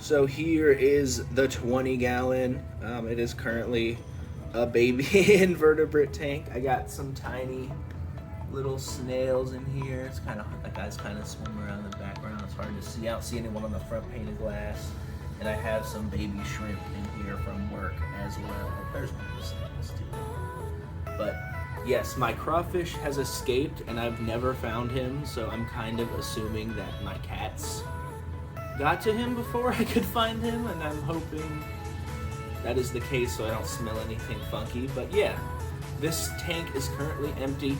So here is the 20 gallon. It is currently a baby invertebrate tank. I got some tiny little snails in here. It's kind of, that guy's kind of swimming around in the background. It's hard to see. I don't see anyone on the front pane of glass. And I have some baby shrimp in here from work as well. Oh, there's one of the snails too. But yes, my crawfish has escaped and I've never found him. So I'm kind of assuming that my cats got to him before I could find him. And I'm hoping that is the case so I don't smell anything funky. But yeah, this tank is currently empty.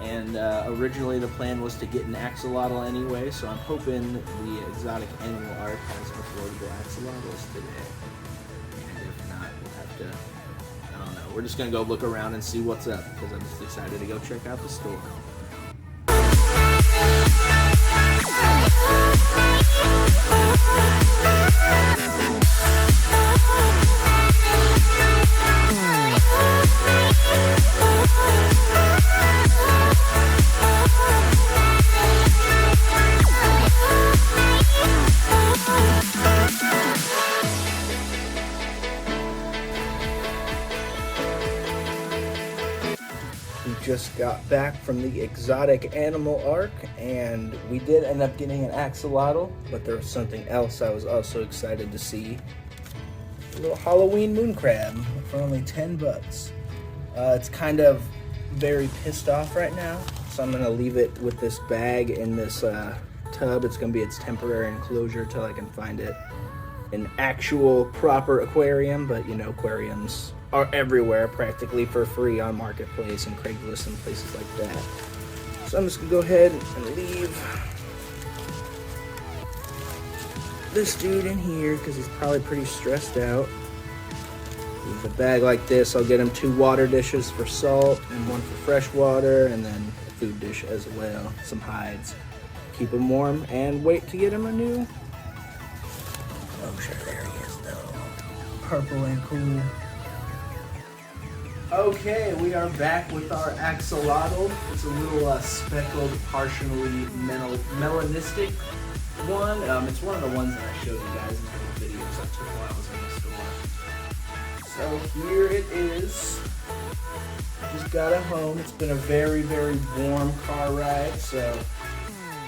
And originally the plan was to get an axolotl anyway, so I'm hoping the exotic animal art has affordable axolotls today. And if not, we'll have to, I don't know, we're just going to go look around and see what's up, because I'm just excited to go check out the store. Just got back from the exotic animal arc, and we did end up getting an axolotl, but there was something else I was also excited to see. A little Halloween moon crab for only 10 bucks. It's kind of very pissed off right now, so I'm gonna leave it with this bag in this tub. It's gonna be its temporary enclosure till I can find it an actual proper aquarium, but you know, aquariums are everywhere practically for free on Marketplace and Craigslist and places like that. So I'm just gonna go ahead and leave this dude in here because he's probably pretty stressed out. With a bag like this, I'll get him 2 water dishes for salt and 1 for fresh water, and then a food dish as well, some hides. Keep him warm and wait to get him a new, oh sure, there he is though. Purple and cool. Okay, we are back with our axolotl. It's a little speckled, partially melanistic one. It's one of the ones that I showed you guys in the videos I took while I was in the store. So here it is. Just got it home. It's been a very, very warm car ride, so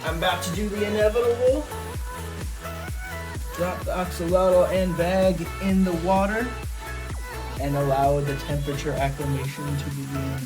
I'm about to do the inevitable. Drop the axolotl and bag in the water and allow the temperature acclimation to begin.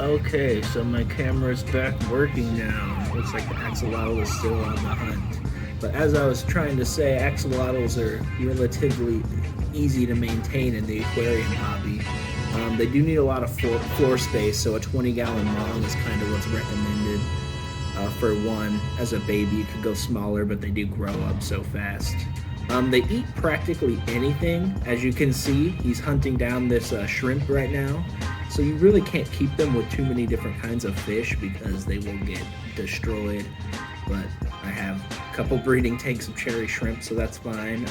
Okay, so my camera's back working now. Looks like the axolotl is still on the hunt. But as I was trying to say, axolotls are relatively easy to maintain in the aquarium hobby. They do need a lot of floor space, so a 20-gallon long is kind of what's recommended for one. As a baby, you could go smaller, but they do grow up so fast. They eat practically anything. As you can see, he's hunting down this shrimp right now. So you really can't keep them with too many different kinds of fish because they will get destroyed. But I have a couple breeding tanks of cherry shrimp, so that's fine.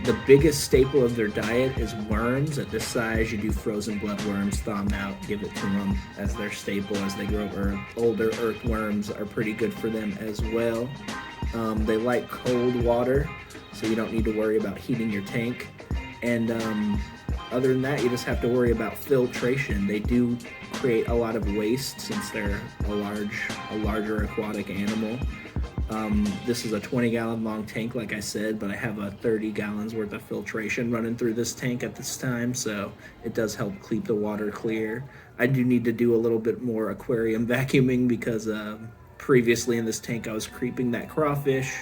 The biggest staple of their diet is worms. At this size, you do frozen bloodworms, thaw them out, give it to them as their staple as they grow. Older earthworms are pretty good for them as well. They like cold water, so you don't need to worry about heating your tank. And other than that, you just have to worry about filtration. They do create a lot of waste since they're a larger aquatic animal. This is a 20-gallon long tank, like I said, but I have a 30 gallons worth of filtration running through this tank at this time, so it does help keep the water clear. I do need to do a little bit more aquarium vacuuming because previously in this tank I was creeping that crawfish,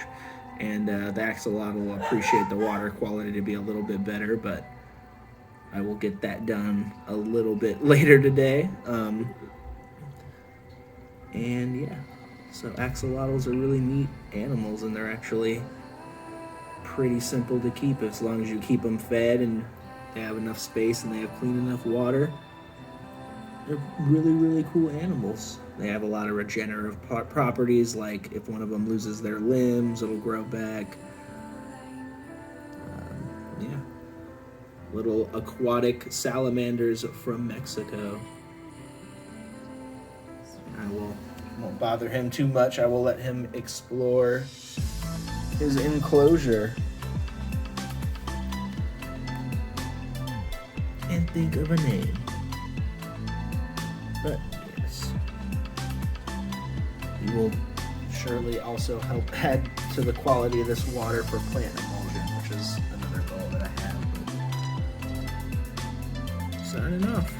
and the axolotl will appreciate the water quality to be a little bit better, but I will get that done a little bit later today. And yeah, so axolotls are really neat animals, and they're actually pretty simple to keep as long as you keep them fed and they have enough space and they have clean enough water. They're really, really cool animals. They have a lot of regenerative properties, like if one of them loses their limbs, it'll grow back. Yeah. Little aquatic salamanders from Mexico. I won't bother him too much. I will let him explore his enclosure and think of a name. But yes, he will surely also help add to the quality of this water for plant emulsion, which is another goal that I have. But signing off.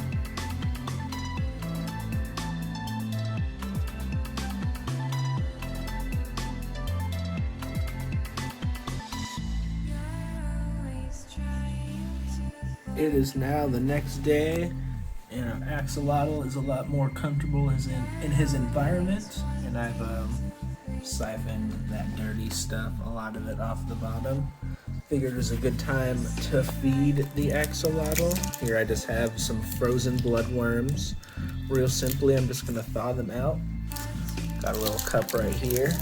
It is now the next day, and our axolotl is a lot more comfortable in his environment, and I've siphoned that dirty stuff, a lot of it off the bottom. Figured it was a good time to feed the axolotl. Here I just have some frozen bloodworms. Real simply, I'm just gonna thaw them out. Got a little cup right here.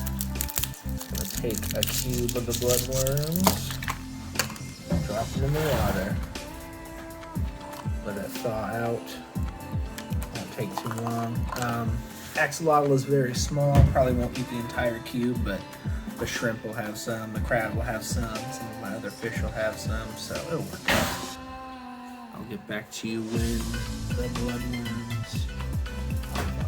Gonna take a cube of the bloodworms, drop them in the water. Let it thaw out. Won't take too long. Axolotl is very small. Probably won't eat the entire cube, but the shrimp will have some. The crab will have some. Some of my other fish will have some. So it'll work out. I'll get back to you when the bloodworms are thawed.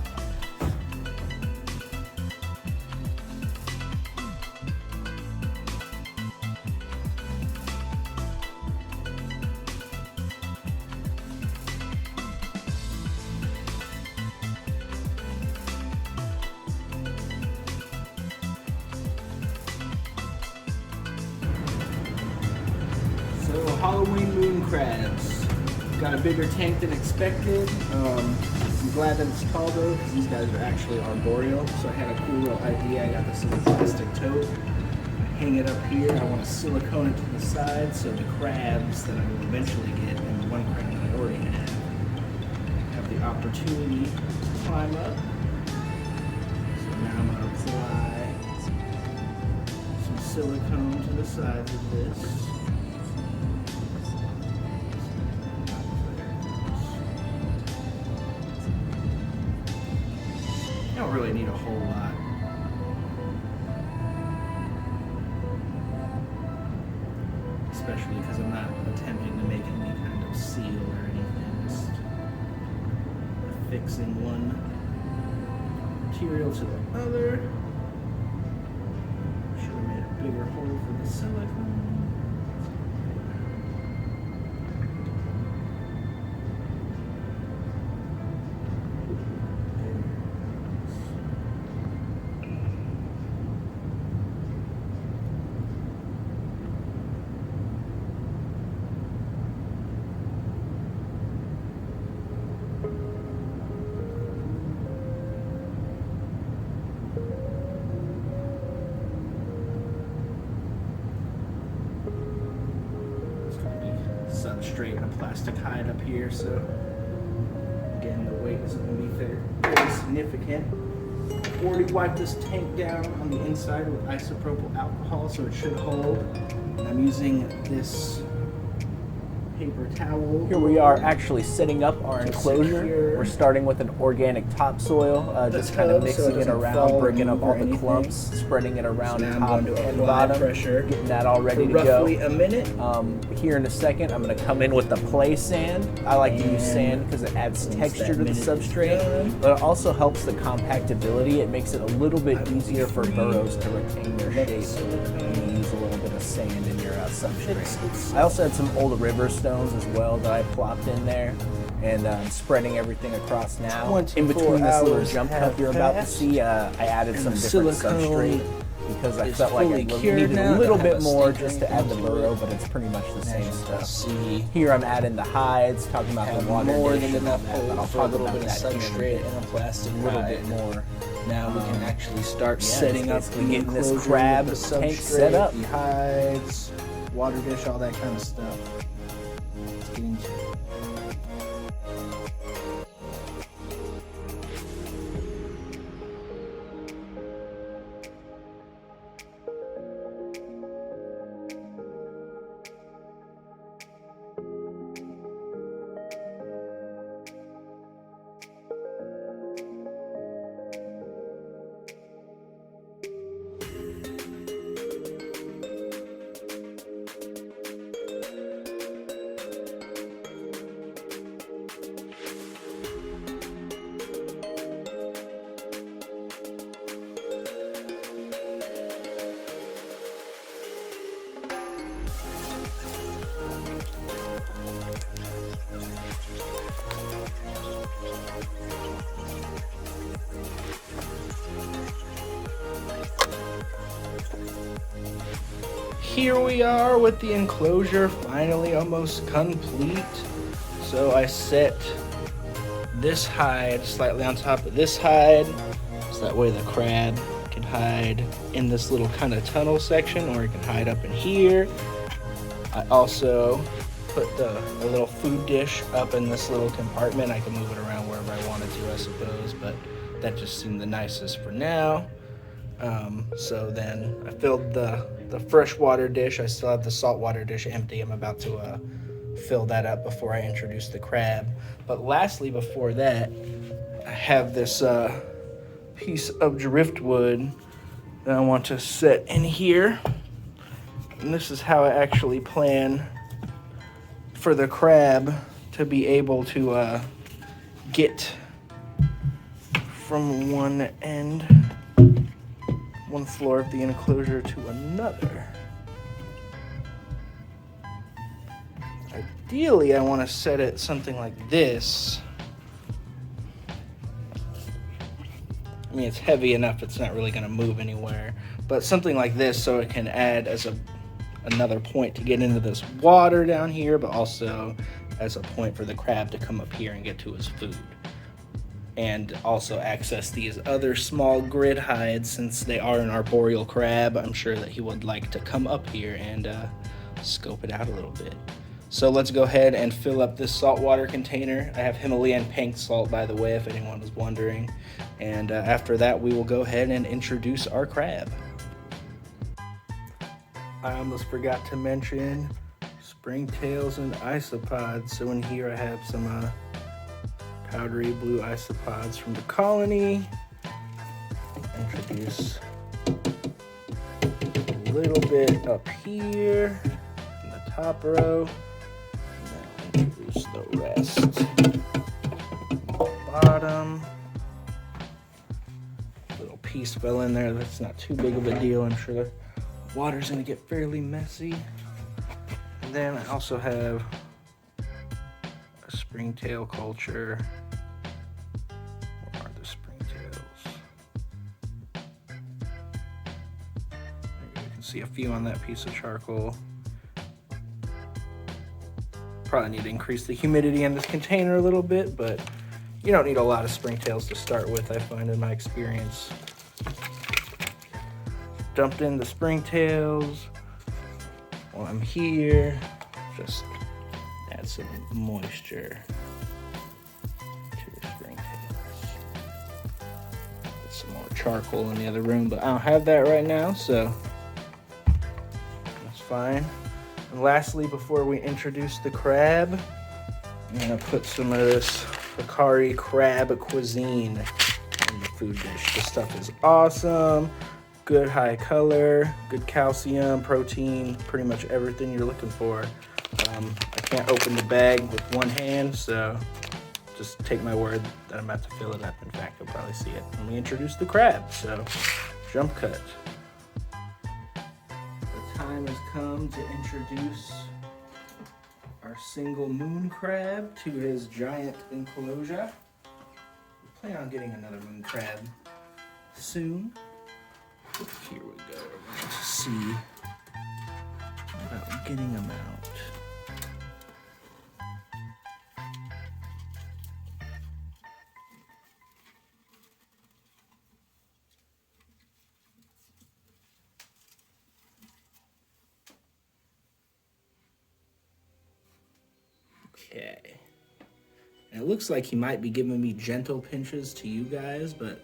So Halloween moon crabs. Got a bigger tank than expected. I'm glad that it's tall though, because these guys are actually arboreal. So I had a cool little idea. I got this little plastic tote. Hang it up here. I want to silicone it to the side so the crabs that I will eventually get, and the one crab that I already have the opportunity to climb up. So now I'm going to apply some silicone to the sides of this. I don't really need a whole lot. Especially because I'm not attempting to make any kind of seal or anything. Just affixing one material to the other. Should have made a bigger hole for the silicone. substrate and a plastic hide up here, so again, the weight isn't going to be very significant. I've already wiped this tank down on the inside with isopropyl alcohol, so it should hold. And I'm using this paper towel. Here we are actually setting up our enclosure. We're starting with an organic topsoil, just kind of mixing it around, breaking up all the clumps, spreading it around top and bottom, getting that all ready to go. Roughly a minute. Here in a second, I'm going to come in with the play sand. I like to use sand because it adds texture to the substrate, but it also helps the compactability. It makes it a little bit easier for burrows to retain their shape when you use a little bit of sand in your substrate. I also had some old river stones as well that I plopped in there, and I'm spreading everything across now. In between this little jump cup you're about to see, I added some different substrate because I felt like I needed a little bit more just to add the burrow, but it's pretty much the same stuff. Here I'm adding the hides, talking about the water dish and all that, but I'll talk about that substrate and a plastic a little bit more. Now we can actually start setting up the getting this crab tank set up. The hides, water dish, all that kind of stuff. Let's get into it. Here we are with the enclosure finally almost complete. So I set this hide slightly on top of this hide, so that way the crab can hide in this little kind of tunnel section, or it can hide up in here. I also put the little food dish up in this little compartment. I can move it around wherever I wanted to, I suppose, but that just seemed the nicest for now. So then I filled the freshwater dish. I still have the saltwater dish empty. I'm about to fill that up before I introduce the crab. But lastly, before that, I have this piece of driftwood that I want to set in here. And this is how I actually plan for the crab to be able to get from one end, one floor of the enclosure to another. Ideally, I want to set it something like this. I mean, it's heavy enough, it's not really going to move anywhere, but something like this so it can add as another point to get into this water down here, but also as a point for the crab to come up here and get to his food. And also access these other small grid hides. Since they are an arboreal crab, I'm sure that he would like to come up here and scope it out a little bit. So let's go ahead and fill up this saltwater container. I have Himalayan pink salt, by the way, if anyone was wondering. And after that, we will go ahead and introduce our crab. I almost forgot to mention springtails and isopods. So in here I have some powdery blue isopods from the colony. Introduce a little bit up here in the top row. And then introduce the rest. Bottom. Little piece fell in there. That's not too big of a deal. I'm sure the water's gonna get fairly messy. And then I also have a springtail culture. Where are the springtails? There you can see a few on that piece of charcoal. Probably need to increase the humidity in this container a little bit, but you don't need a lot of springtails to start with, I find in my experience. Dumped in the springtails while I'm here. Just Add some moisture to the springtails. Put some more charcoal in the other room, but I don't have that right now, so that's fine. And lastly, before we introduce the crab, I'm gonna put some of this Hikari crab cuisine in the food dish. This stuff is awesome. Good high color, good calcium, protein, pretty much everything you're looking for. I can't open the bag with one hand, so just take my word that I'm about to fill it up. In fact, you'll probably see it when we introduce the crab. So, jump cut. The time has come to introduce our single moon crab to his giant enclosure. We plan on getting another moon crab soon. Here we go. We're going to see about getting them out. Okay. And it looks like he might be giving me gentle pinches to you guys, but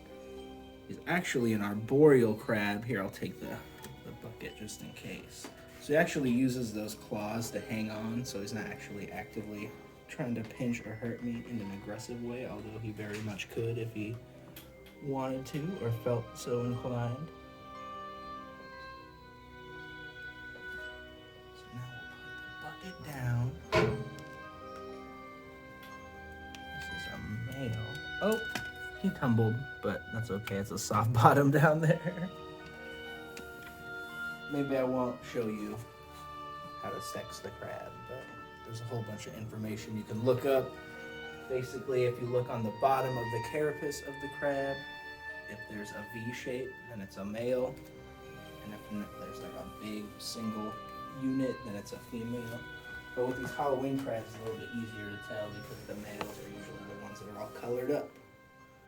he's actually an arboreal crab. Here, I'll take the bucket just in case. So he actually uses those claws to hang on, so he's not actually actively trying to pinch or hurt me in an aggressive way, although he very much could if he wanted to or felt so inclined. So now we'll put the bucket down. Male. Oh, he tumbled, but that's okay. It's a soft bottom down there. Maybe I won't show you how to sex the crab, but there's a whole bunch of information you can look up. Basically, if you look on the bottom of the carapace of the crab, if there's a V shape, then it's a male. And if there's like a big single unit, then it's a female. But with these Halloween crabs, it's a little bit easier to tell because the males are usually the ones that are all colored up.